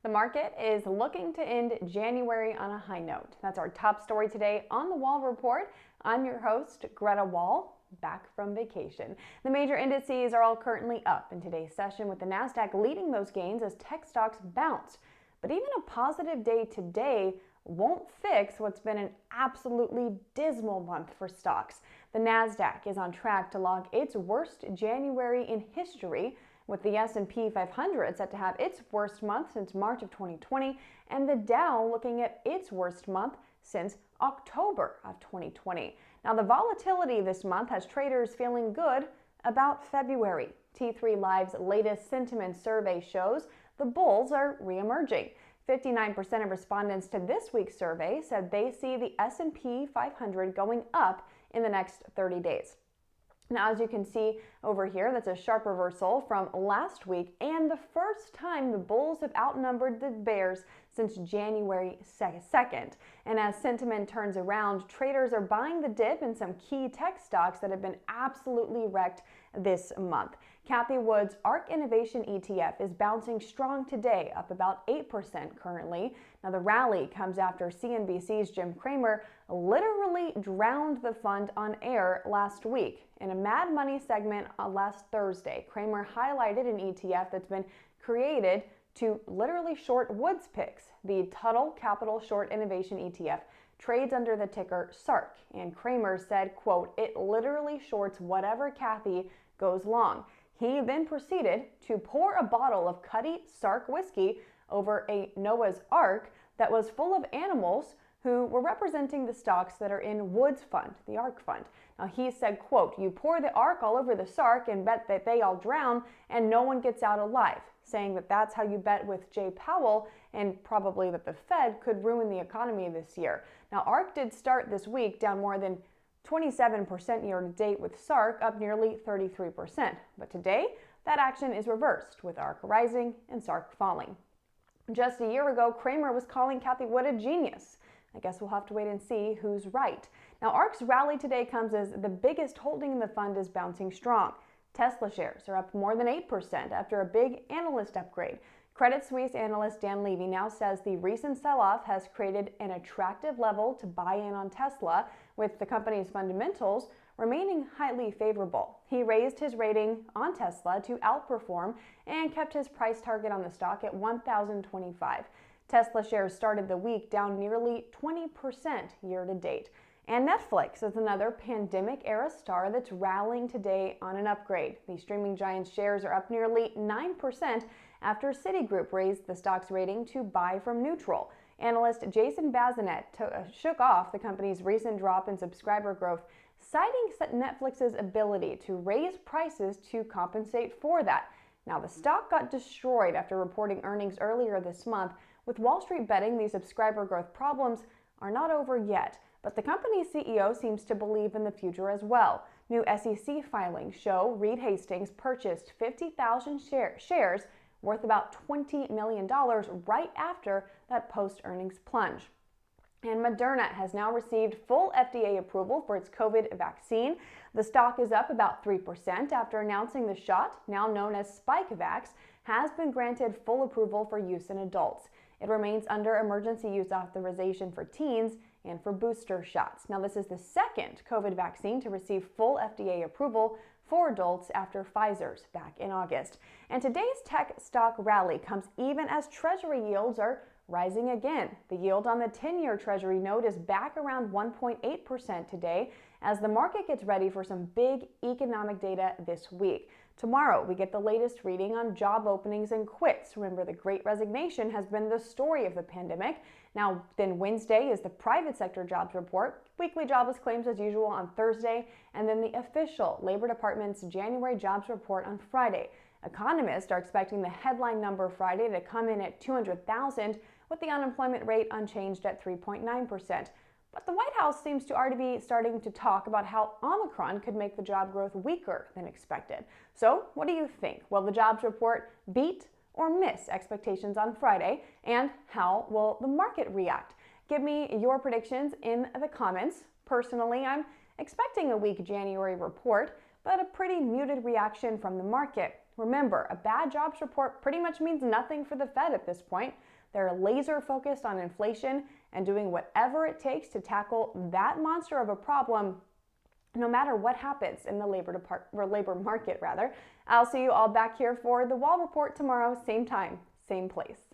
The market is looking to end January on a high note. That's our top story today on the Wall Report. I'm your host, Greta Wall, back from vacation. The major indices are all currently up in today's session, with the Nasdaq leading those gains as tech stocks bounce. But even a positive day today won't fix what's been an absolutely dismal month for stocks. The Nasdaq is on track to log its worst January in history, with the S&P 500 set to have its worst month since March of 2020, and the Dow looking at its worst month since October of 2020. Now, the volatility this month has traders feeling good about February. T3 Live's latest sentiment survey shows the bulls are reemerging. 59% of respondents to this week's survey said they see the S&P 500 going up in the next 30 days. Now, as you can see over here, that's a sharp reversal from last week and the first time the bulls have outnumbered the bears since January 2nd. And as sentiment turns around, traders are buying the dip in some key tech stocks that have been absolutely wrecked this month. Cathie Wood's ARK Innovation ETF is bouncing strong today, up about 8% currently. Now, the rally comes after CNBC's Jim Cramer literally drowned the fund on air last week. In a Mad Money segment on last Thursday, Cramer highlighted an ETF that's been created to literally short Woods picks. The Tuttle Capital Short Innovation ETF trades under the ticker SARK, and Cramer said, quote, "It literally shorts whatever Cathie goes long." He then proceeded to pour a bottle of Cuddy SARK whiskey over a Noah's Ark that was full of animals who were representing the stocks that are in Wood's fund, the ARK fund. Now, he said, quote, "You pour the ARK all over the SARK and bet that they all drown and no one gets out alive," saying that that's how you bet with Jay Powell and probably that the Fed could ruin the economy this year. Now, ARK did start this week down more than 27% year to date, with SARK up nearly 33%. But today, that action is reversed, with ARK rising and SARK falling. Just a year ago, Cramer was calling Cathie Wood a genius. I guess we'll have to wait and see who's right. Now, ARK's rally today comes as the biggest holding in the fund is bouncing strong. Tesla shares are up more than 8% after a big analyst upgrade. Credit Suisse analyst Dan Levy now says the recent sell-off has created an attractive level to buy in on Tesla, with the company's fundamentals remaining highly favorable. He raised his rating on Tesla to outperform and kept his price target on the stock at $1,025. Tesla shares started the week down nearly 20% year to date. And Netflix is another pandemic-era star that's rallying today on an upgrade. The streaming giant's shares are up nearly 9% after Citigroup raised the stock's rating to buy from neutral. Analyst Jason Bazinet shook off the company's recent drop in subscriber growth, citing Netflix's ability to raise prices to compensate for that. Now, the stock got destroyed after reporting earnings earlier this month, with Wall Street betting these subscriber growth problems are not over yet. But the company's CEO seems to believe in the future as well. New SEC filings show Reed Hastings purchased 50,000 shares worth about $20 million right after that post-earnings plunge. And Moderna has now received full FDA approval for its COVID vaccine. The stock is up about 3% after announcing the shot, now known as Spikevax, has been granted full approval for use in adults. It remains under emergency use authorization for teens and for booster shots. Now, this is the second COVID vaccine to receive full FDA approval for adults after Pfizer's back in August. And today's tech stock rally comes even as Treasury yields are rising again. The yield on the 10-year Treasury note is back around 1.8% today as the market gets ready for some big economic data this week. Tomorrow, we get the latest reading on job openings and quits. Remember, the Great Resignation has been the story of the pandemic. Now, then Wednesday is the private sector jobs report, weekly jobless claims as usual on Thursday, and then the official Labor Department's January jobs report on Friday. Economists are expecting the headline number Friday to come in at 200,000, with the unemployment rate unchanged at 3.9%. But the White House seems to already be starting to talk about how Omicron could make the job growth weaker than expected. So, what do you think? Will the jobs report beat or miss expectations on Friday? And how will the market react? Give me your predictions in the comments. Personally, I'm expecting a weak January report, but a pretty muted reaction from the market. Remember, a bad jobs report pretty much means nothing for the Fed at this point. They're laser focused on inflation and doing whatever it takes to tackle that monster of a problem, no matter what happens in the labor market. I'll see you all back here for the Wall Report tomorrow, same time, same place.